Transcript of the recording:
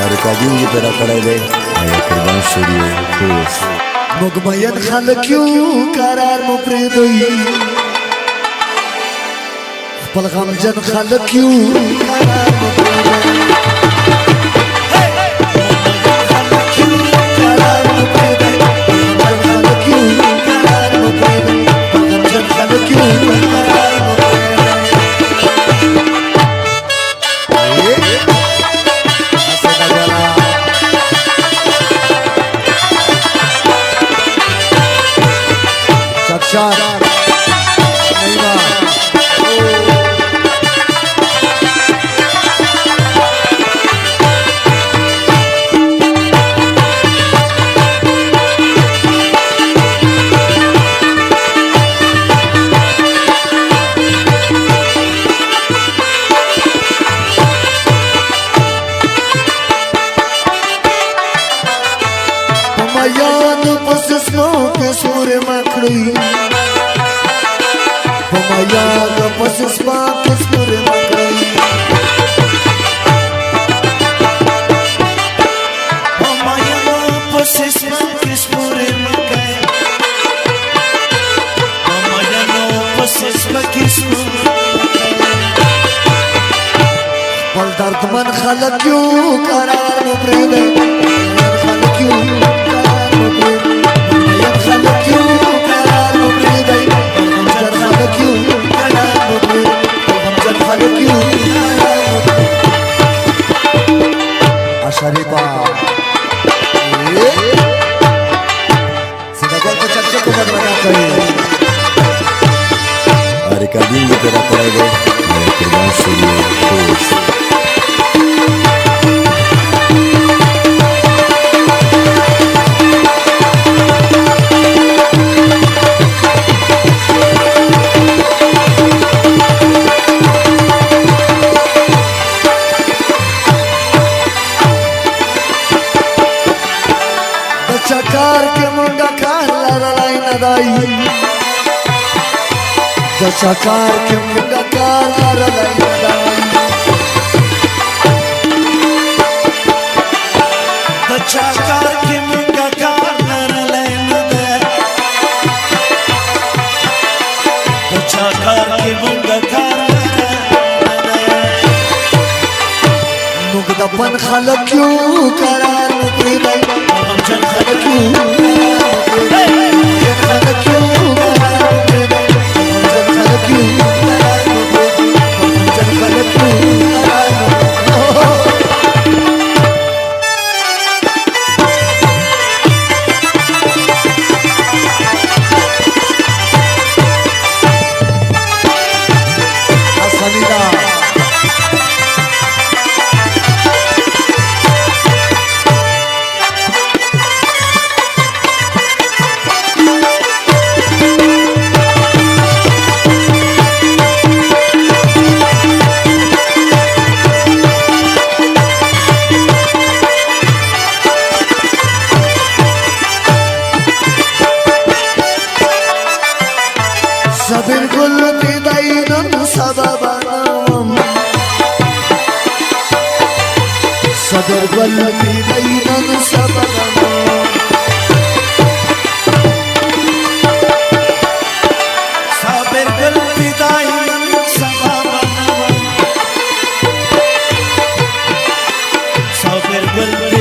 Arkadan para karayde ayaklardan sürüyor kız. Mugmayan halkyu karar mupridoy Khpal ghamjan halkyu karar mupridoy Shot. Pamayan pasas no ke sure makri Pamayan pasas pa ke sure makri Pamayan pasas pa ke sure makri Pamayan pasas pa ke sure Pal dard man khalak yu karar mupride khalak yu Sharifa Sedagon ko chakcha ko madraga kari Arkadan para karayde ayaklardan sürüyor kız. Chakar ke munga kala lalai nadai Chakar ke munga kala lalai nadai Chakar ke munga kala lalai nadai Chakar ke munga kala Nugda pan khalak yu karar mukridai Khalak yu Khalak yu Khalak yu Khalak yu Asanida Sabir gul bidaynan sababanam Sabir gul bidaynan sababanam Sabir gul bidaynan sababanam Sabir gul